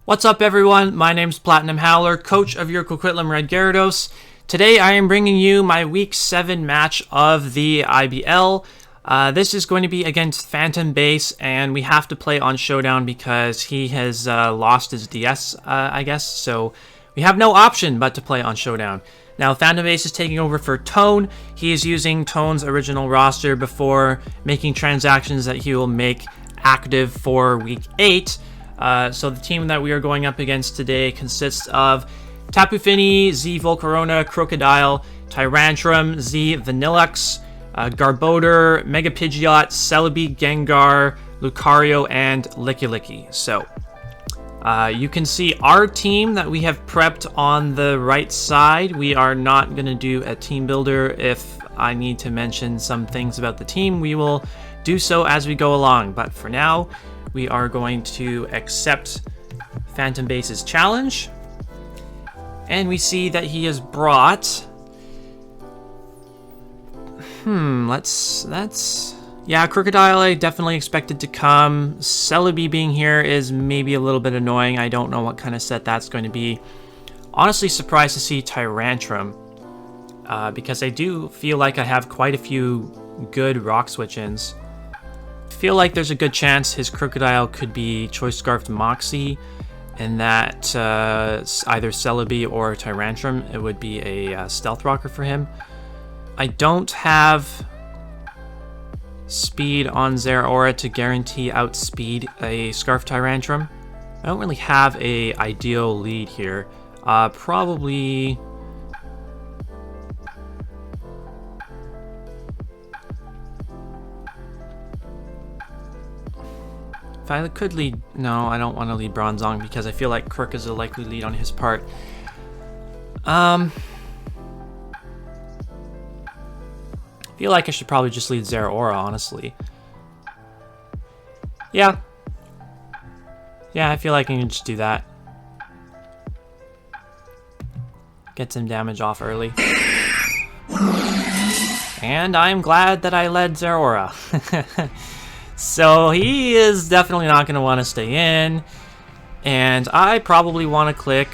What's up, everyone? My name's PlatinumHowler, coach of York Coquitlam Red Gyarados. Today I am bringing you my Week 7 match of the IBL. This is going to be against Phantombass, and we have to play on Showdown because he has lost his DS, I guess. So we have no option but to play on Showdown. Now, Phantombass is taking over for Tone. He is using Tone's original roster before making transactions that he will make active for Week 8. So the team that we are going up against today consists of Tapu Fini, Z Volcarona, Crocodile, Tyrantrum, Z Vanillux, Garbodor, Mega Pidgeot, Celebi, Gengar, Lucario, and Lickilicky. So you can see our team that we have prepped on the right side. We are not going to do a team builder. If I need to mention some things about the team, we will do so as we go along. But for now, we are going to accept Phantombass's challenge. And we see that he has brought... Yeah, Crocodile I definitely expected to come. Celebi being here is maybe a little bit annoying. I don't know what kind of set that's going to be. Honestly surprised to see Tyrantrum. Because I do feel like I have quite a few good rock switch-ins. Feel like there's a good chance his Crocodile could be Choice Scarfed Moxie, and that either Celebi or Tyrantrum, it would be a Stealth Rocker for him. I don't have speed on Zeraora to guarantee outspeed a Scarf Tyrantrum. I don't really have a ideal lead here. Probably... If I could lead... No, I don't want to lead Bronzong because I feel like Crook is a likely lead on his part. I feel like I should probably just lead Zeraora, honestly. Yeah. Yeah, I feel like I can just do that. Get some damage off early. And I'm glad that I led Zeraora. So he is definitely not going to want to stay in, and I probably want to click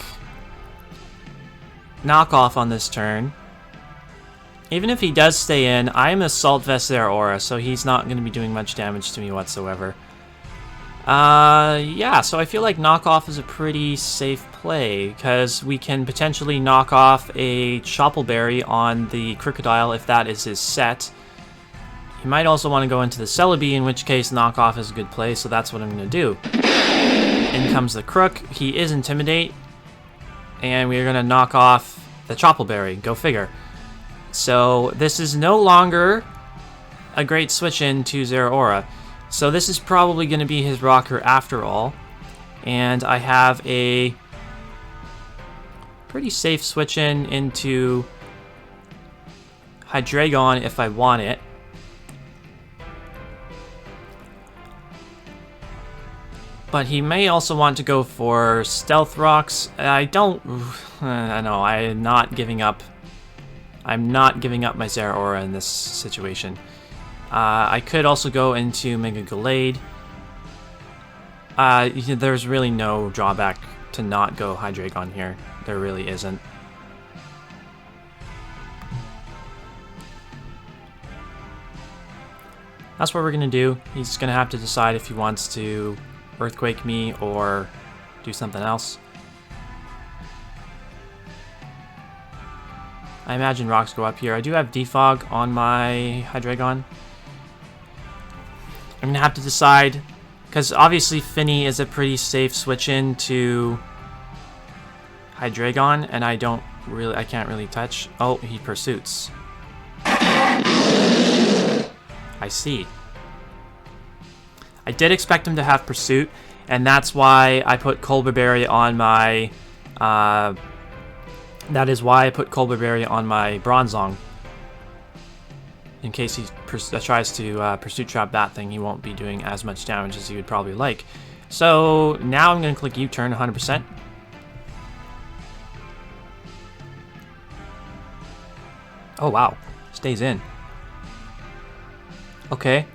knockoff on this turn. Even if he does stay in, I'm Assault Vest Zeraora, so he's not going to be doing much damage to me whatsoever. Yeah, so I feel like knockoff is a pretty safe play, because we can potentially knock off a Choppleberry on the Crocodile if that is his set. He might also want to go into the Celebi, in which case knockoff is a good play, so that's what I'm going to do. In comes the Crook. He is Intimidate, and we're going to knock off the Choppleberry. Go figure. So this is no longer a great switch-in to Zeraora. So this is probably going to be his rocker after all. And I have a pretty safe switch-in into Hydreigon if I want it. But he may also want to go for Stealth Rocks. I know, I'm not giving up. I'm not giving up my Zeraora in this situation. I could also go into Mega Gallade. There's really no drawback to not go Hydreigon here. There really isn't. That's what we're going to do. He's going to have to decide if he wants to Earthquake me or do something else. I imagine rocks go up here. I do have Defog on my Hydreigon. I'm gonna have to decide, because obviously Fini is a pretty safe switch in to Hydreigon, and I can't really touch. Oh, he pursuits. I see. I did expect him to have Pursuit, and that's why I put Colberberry on my... that is why I put Colberberry on my Bronzong. In case he tries to Pursuit Trap that thing, he won't be doing as much damage as he would probably like. So now I'm going to click U-turn 100%. Oh wow, stays in. Okay.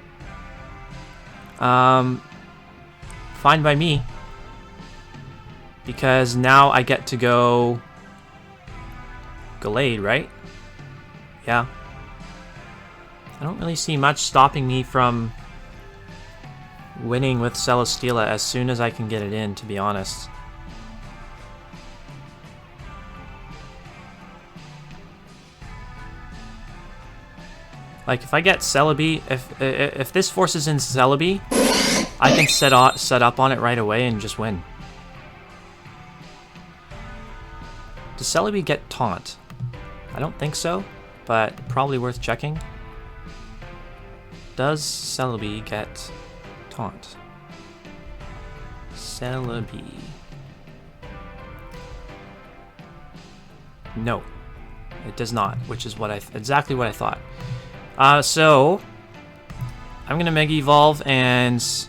Fine by me. because now I get to go Gallade, right? Yeah. I don't really see much stopping me from winning with Celesteela as soon as I can get it in, to be honest. Like, if I get Celebi, if this forces in Celebi, I can set up on it right away and just win. Does Celebi get Taunt? I don't think so, but probably worth checking. Does Celebi get Taunt? Celebi. No, it does not, which is what exactly what I thought. So I'm gonna Mega Evolve and see.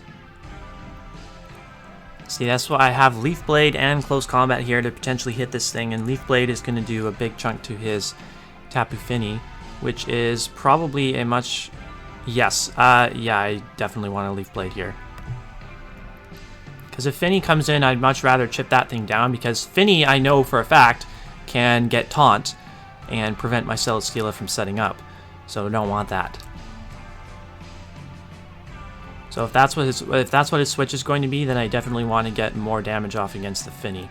That's why I have Leaf Blade and Close Combat here to potentially hit this thing, and Leaf Blade is gonna do a big chunk to his Tapu Fini, which is probably a much. Yes, yeah, I definitely want a Leaf Blade here. Because if Fini comes in, I'd much rather chip that thing down, because Fini, I know for a fact, can get Taunt and prevent my Celesteela from setting up. So I don't want that. So if that's what his switch is going to be, then I definitely want to get more damage off against the Fini.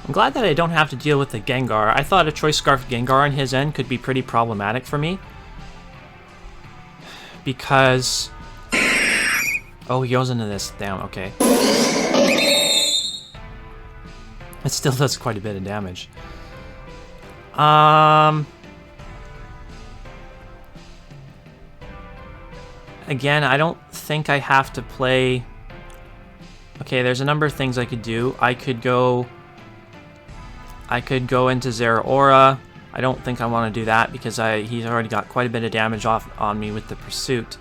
I'm glad that I don't have to deal with the Gengar. I thought a Choice Scarf Gengar on his end could be pretty problematic for me. Because... Oh, he goes into this. Damn, okay. It still does quite a bit of damage. Again, I don't think I have to play... Okay, there's a number of things I could do. I could go into Zeraora. I don't think I want to do that because he's already got quite a bit of damage off on me with the Pursuit.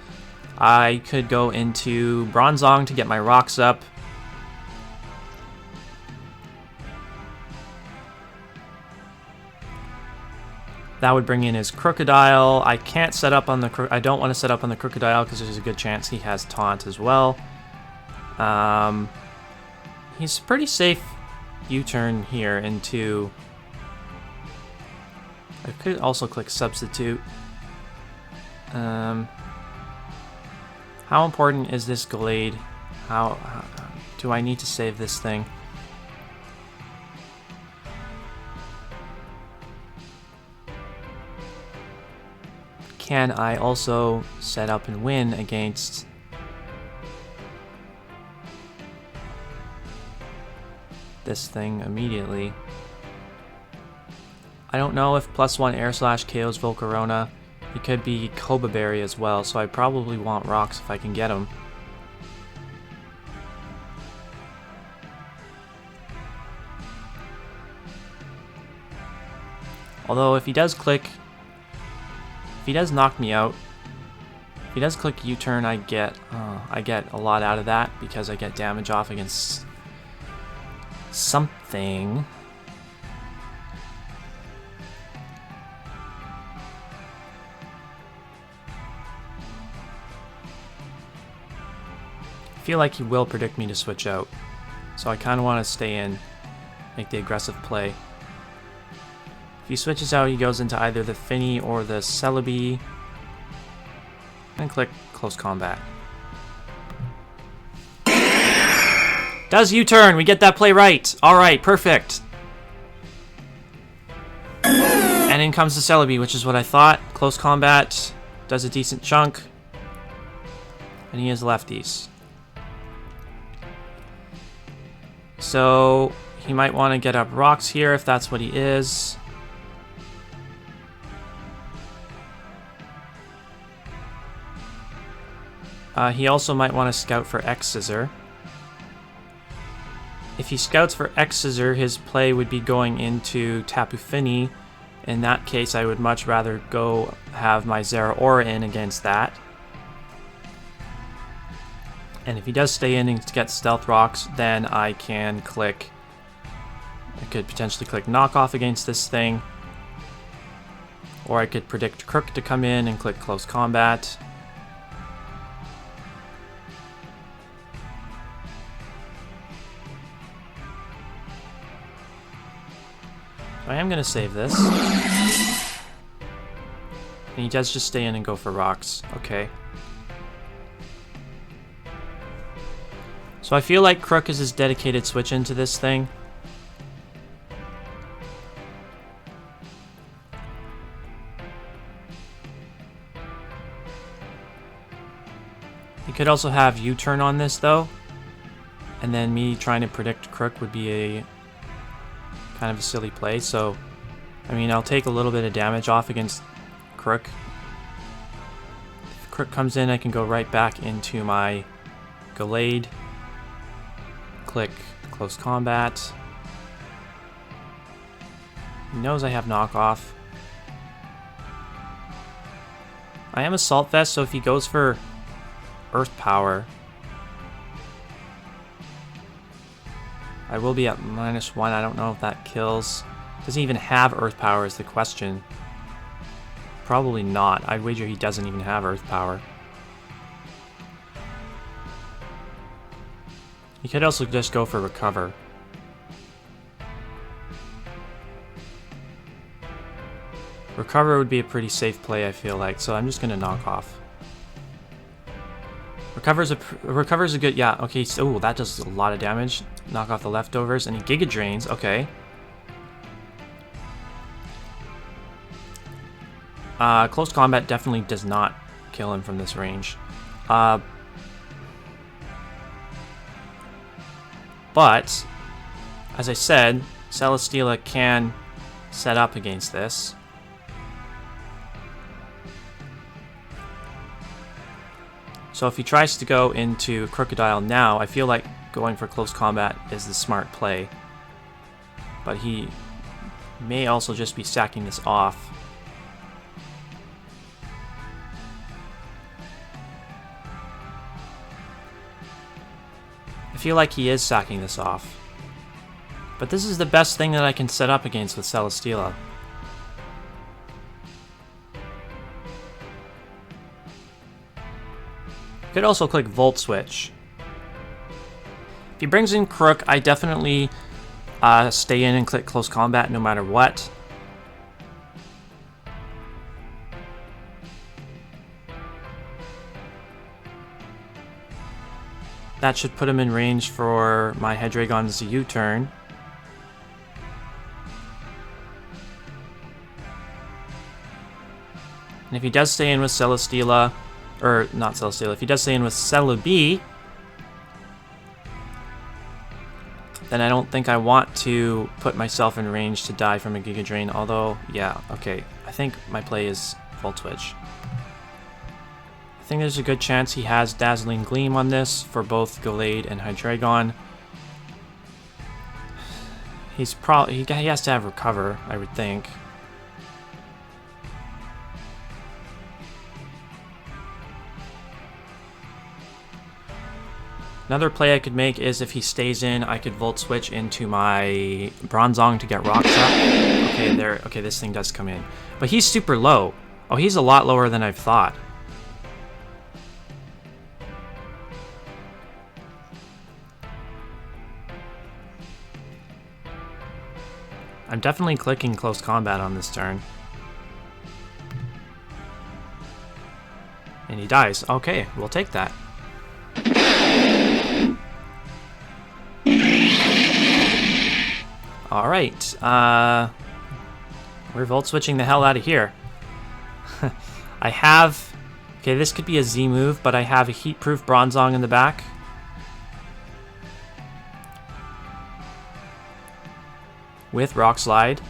I could go into Bronzong to get my rocks up. That would bring in his Crocodile. I can't set up on the... I don't want to set up on the Crocodile because there's a good chance he has Taunt as well. He's pretty safe U-turn here into... I could also click Substitute. How important is this Gallade? How do I need to save this thing? Can I also set up and win against this thing immediately? I don't know if +1 Air Slash KOs Volcarona. He could be Koba Berry as well, so I probably want rocks if I can get them. Although if he does click... If he does knock me out, if he does click U-turn, I get a lot out of that because I get damage off against something. I feel like he will predict me to switch out, so I kind of want to stay in, make the aggressive play. If he switches out, he goes into either the Fini or the Celebi. And click Close Combat. Does U-turn! We get that play right! Alright, perfect! And in comes the Celebi, which is what I thought. Close Combat does a decent chunk. And he has lefties. So he might want to get up rocks here if that's what he is. He also might want to scout for X-Scissor. If he scouts for X-Scissor, his play would be going into Tapu Fini. In that case, I would much rather go have my Zeraora in against that. And if he does stay in and get Stealth Rocks, then I can click... I could potentially click Knockoff against this thing. Or I could predict Crook to come in and click Close Combat. I am going to save this. And he does just stay in and go for rocks. Okay. So I feel like Crook is his dedicated switch into this thing. He could also have U-turn on this though. And then me trying to predict Crook would be a kind of a silly play. So, I mean, I'll take a little bit of damage off against Crook. If Crook comes in, I can go right back into my Gallade. Click Close Combat. He knows I have knockoff. I am Assault Vest, so if he goes for Earth Power, I will be at -1. I don't know if that kills. Does he even have Earth Power is the question. Probably not. I'd wager he doesn't even have Earth Power. He could also just go for Recover. Recover would be a pretty safe play, I feel like, so I'm just going to knock off. Recover's a good, yeah, okay, so ooh, that does a lot of damage. Knock off the leftovers, and he Giga Drains, okay. Close Combat definitely does not kill him from this range. But, as I said, Celesteela can set up against this. So if he tries to go into Crocodile now, I feel like going for Close Combat is the smart play. But he may also just be sacking this off. I feel like he is sacking this off. But this is the best thing that I can set up against with Celesteela. Could also click Volt Switch. If he brings in Crook, I definitely stay in and click Close Combat no matter what. That should put him in range for my Hydreigon's U-turn. And if he does stay in with Celesteela, or not Celesteela, if he does stay in with Celebi, then I don't think I want to put myself in range to die from a Giga Drain, although, yeah, okay, I think my play is Volt Switch. I think there's a good chance he has Dazzling Gleam on this for both Gallade and Hydreigon. He has to have Recover, I would think. Another play I could make is if he stays in, I could Volt Switch into my Bronzong to get rocks up. Okay, there. Okay, this thing does come in. But he's super low. Oh, he's a lot lower than I've thought. I'm definitely clicking Close Combat on this turn. And he dies. Okay, we'll take that. Alright, we're Volt Switching the hell out of here. I have... Okay, this could be a Z move, but I have a Heat-Proof Bronzong in the back. With Rock Slide.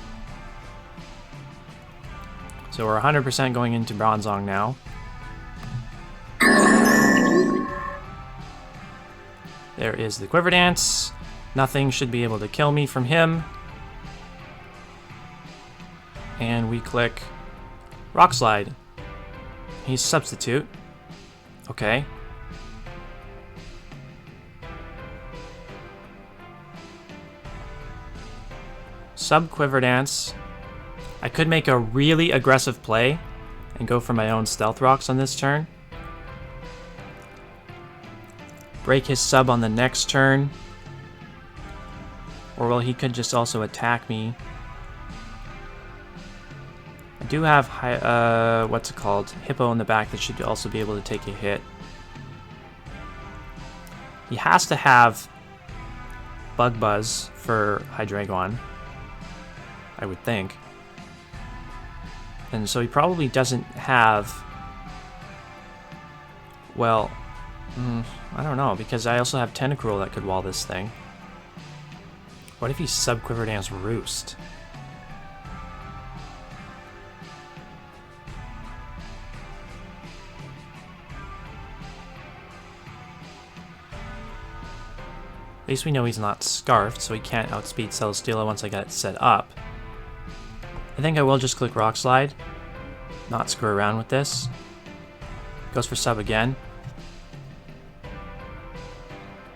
So we're 100% going into Bronzong now. There is the Quiver Dance. Nothing should be able to kill me from him. And we click Rock Slide. He's Substitute. Okay. Sub Quiver Dance. I could make a really aggressive play and go for my own Stealth Rocks on this turn. Break his sub on the next turn. Or well, he could just also attack me. We do have, what's it called? Hippo in the back that should also be able to take a hit. He has to have Bug Buzz for Hydreigon, I would think. And so he probably doesn't have... Well, I don't know, because I also have Tentacruel that could wall this thing. What if he Sub-Quiver Dance Roost? At least we know he's not Scarfed, so he can't outspeed Celesteela once I get it set up. I think I will just click Rock Slide. Not screw around with this. Goes for Sub again.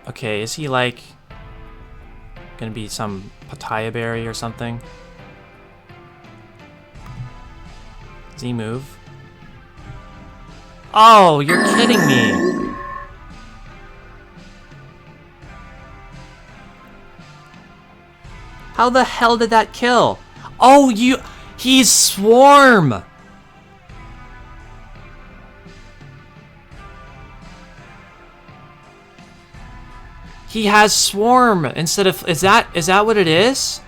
Okay, is he like... gonna be some Papaya Berry or something? Z-move. Oh, you're kidding me! How the hell did that kill? Oh, he's Swarm! He has Swarm instead of... Is that what it is?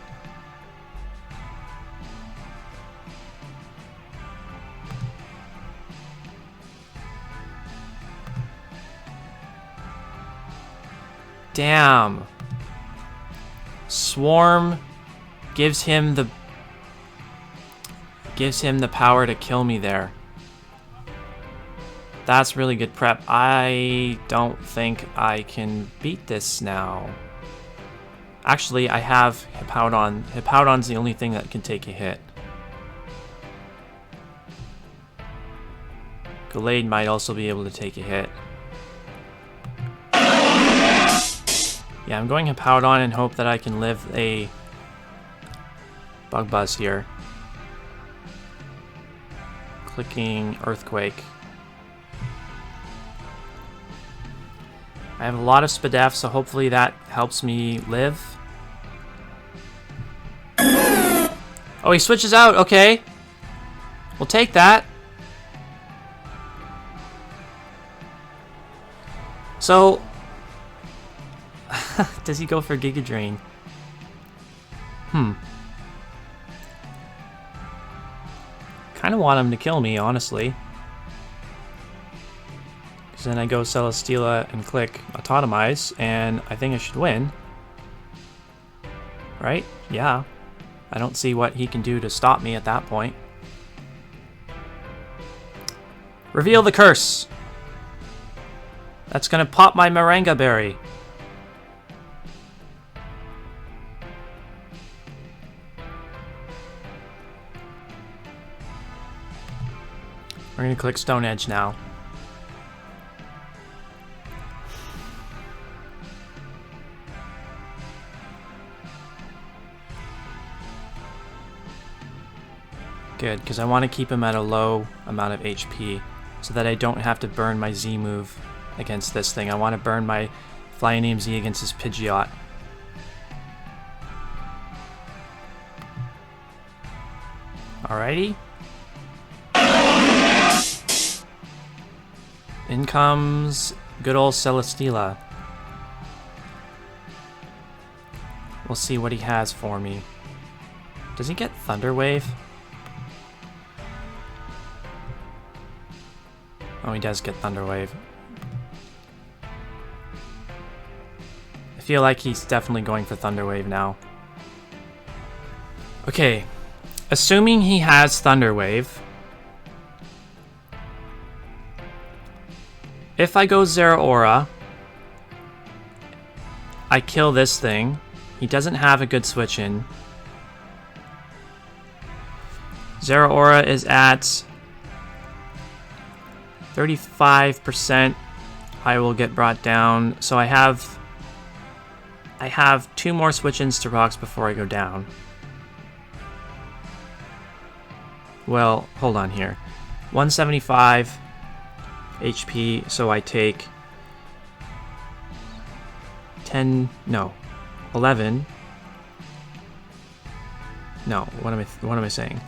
Damn. Swarm gives him the power to kill me there. That's really good prep. I don't think I can beat this now. Actually, I have Hippowdon. Hippowdon's the only thing that can take a hit. Gallade might also be able to take a hit. Yeah, I'm going Hippowdon and hope that I can live a Bug Buzz here. Clicking Earthquake. I have a lot of Spadef, so hopefully that helps me live. Oh, he switches out. Okay. We'll take that. So... does he go for Giga Drain? Kind of want him to kill me, honestly. Because then I go Celesteela and click Autotomize, and I think I should win. Right? Yeah. I don't see what he can do to stop me at that point. Reveal the curse! That's gonna pop my Moringa Berry. We're going to click Stone Edge now. Good, because I want to keep him at a low amount of HP so that I don't have to burn my Z move against this thing. I want to burn my Flying EMZ against his Pidgeot. Alrighty. In comes good old Celesteela. We'll see what he has for me. Does he get Thunder Wave? Oh, he does get Thunder Wave. I feel like he's definitely going for Thunder Wave now. Okay, assuming he has Thunder Wave, if I go Zeraora, I kill this thing. He doesn't have a good switch in. Zeraora is at 35%. I will get brought down. So I have 2 more switch-ins to rocks before I go down. Well, hold on here. 175 HP, so I take 10, no, 11. No, what am I saying?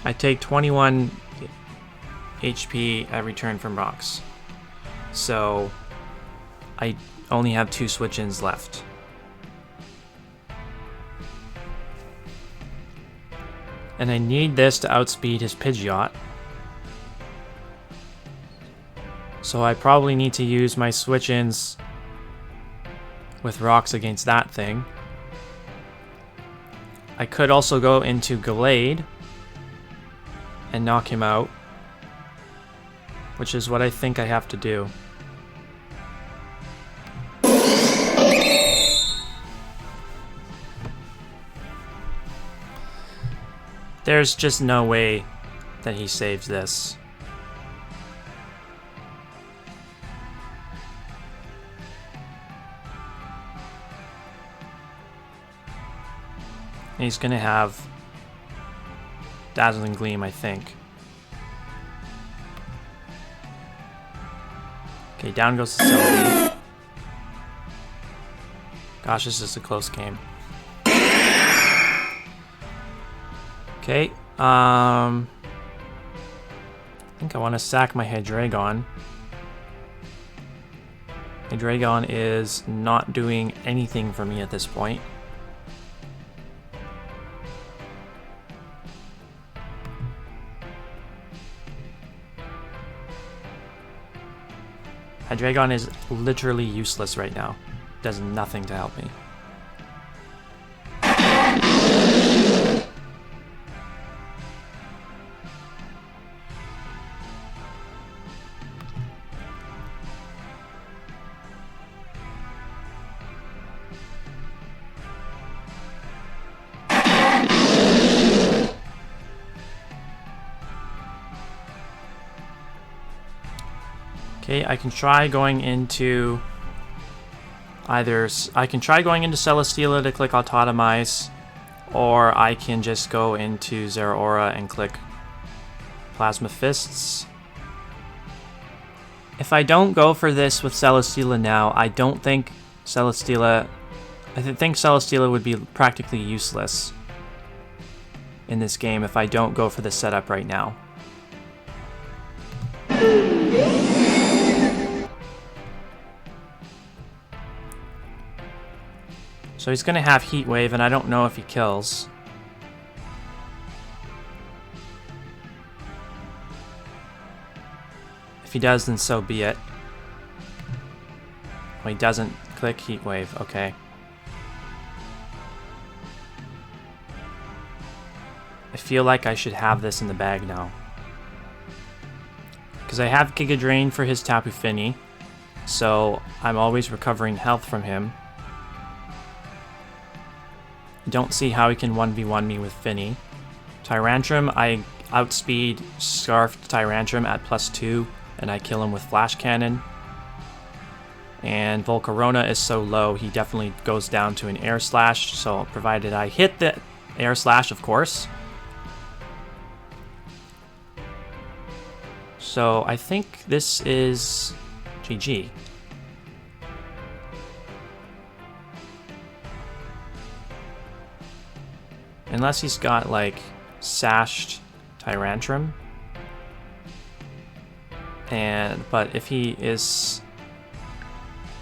I take 21 HP every turn from rocks. So I only have 2 switch-ins left. And I need this to outspeed his Pidgeot. So I probably need to use my switch-ins with rocks against that thing. I could also go into Gallade and knock him out, which is what I think I have to do. There's just no way that he saves this. He's gonna have Dazzling Gleam, I think. Okay, down goes the Celebi. Gosh, this is a close game. Okay, I think I want to sack my Hydreigon. Hydreigon is not doing anything for me at this point. Hydreigon is literally useless right now. Does nothing to help me. Okay, I can try going into Celesteela to click Autotomize, or I can just go into Zeraora and click Plasma Fists. If I don't go for this with Celesteela now, I think Celesteela would be practically useless in this game if I don't go for the setup right now. So he's going to have Heat Wave, and I don't know if he kills. If he does, then so be it. Oh, he doesn't click Heat Wave. Okay. I feel like I should have this in the bag now. Because I have Giga Drain for his Tapu Fini, so I'm always recovering health from him. I don't see how he can 1v1 me with Fini. Tyrantrum, I outspeed Scarfed Tyrantrum at +2, and I kill him with Flash Cannon. And Volcarona is so low, he definitely goes down to an Air Slash, so provided I hit the Air Slash, of course. So I think this is GG. Unless he's got, like, Sashed Tyrantrum. But if he is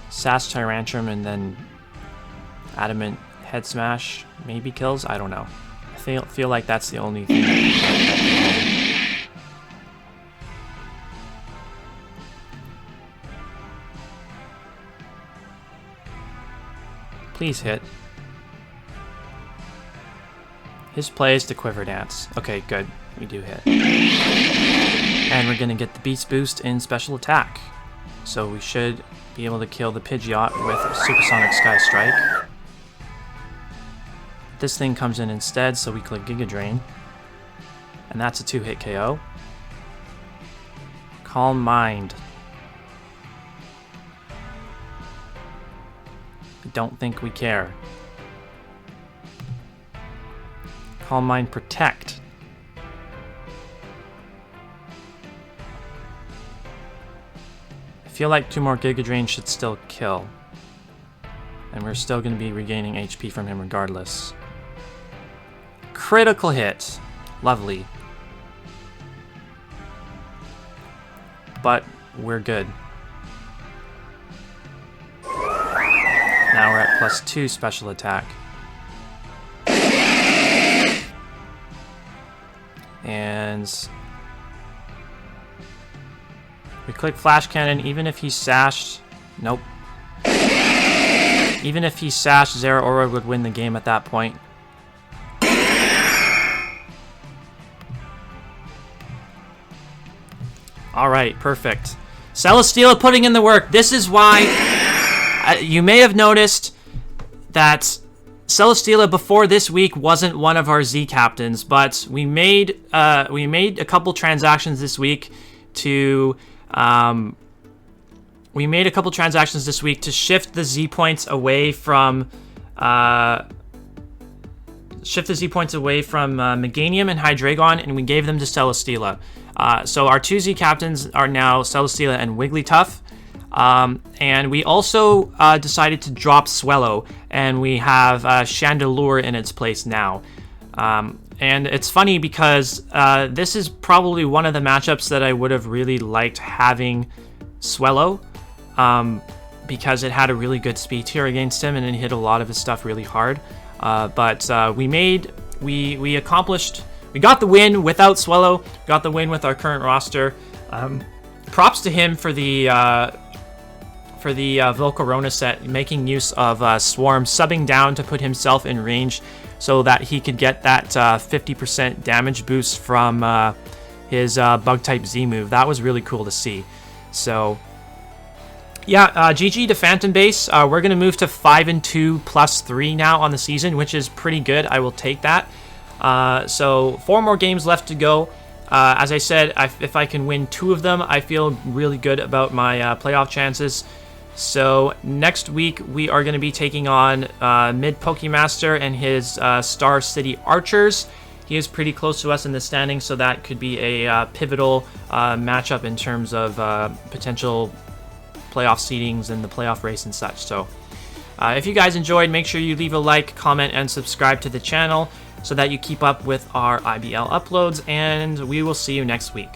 Sashed Tyrantrum and then Adamant Head Smash maybe kills, I don't know. I feel like that's the only thing that Please hit. His play is to Quiver Dance. Okay, good. We do hit. And we're going to get the Beast Boost in Special Attack. So we should be able to kill the Pidgeot with Supersonic Sky Strike. This thing comes in instead, so we click Giga Drain. And that's a 2-hit KO. Calm Mind. I don't think we care. Calm Mind Protect. I feel like 2 more Giga Drain should still kill. And we're still going to be regaining HP from him regardless. Critical hit. Lovely. but we're good. Now we're at +2 special attack. And we click Flash Cannon, even if he's sashed. Nope. Even if he's sashed, Zeraora would win the game at that point. Alright, perfect. Celesteela putting in the work. This is why you may have noticed that Celesteela before this week wasn't one of our Z captains, but we made a couple transactions this week to shift the Z points away from Meganium and Hydreigon, and we gave them to Celesteela. So our 2 Z captains are now Celesteela and Wigglytuff. And we also decided to drop Swellow, and we have Chandelure in its place now. And it's funny because this is probably one of the matchups that I would have really liked having Swellow, because it had a really good speed tier against him and it hit a lot of his stuff really hard. But we accomplished. We got the win without Swellow. Got the win with our current roster. Props to him for the Volcarona set, making use of Swarm, subbing down to put himself in range so that he could get that 50% damage boost from his Bug-type Z move. That was really cool to see. So, yeah, GG to Phantombass. We're going to move to 5-2 +3 now on the season, which is pretty good. I will take that. So 4 more games left to go. As I said, if I can win 2 of them, I feel really good about my playoff chances. So next week we are going to be taking on Mid Pokemaster and his Star City Archers. He is pretty close to us in the standings, so that could be a pivotal matchup in terms of potential playoff seedings and the playoff race and such. So if you guys enjoyed, make sure you leave a like, comment, and subscribe to the channel so that you keep up with our IBL uploads, and we will see you next week.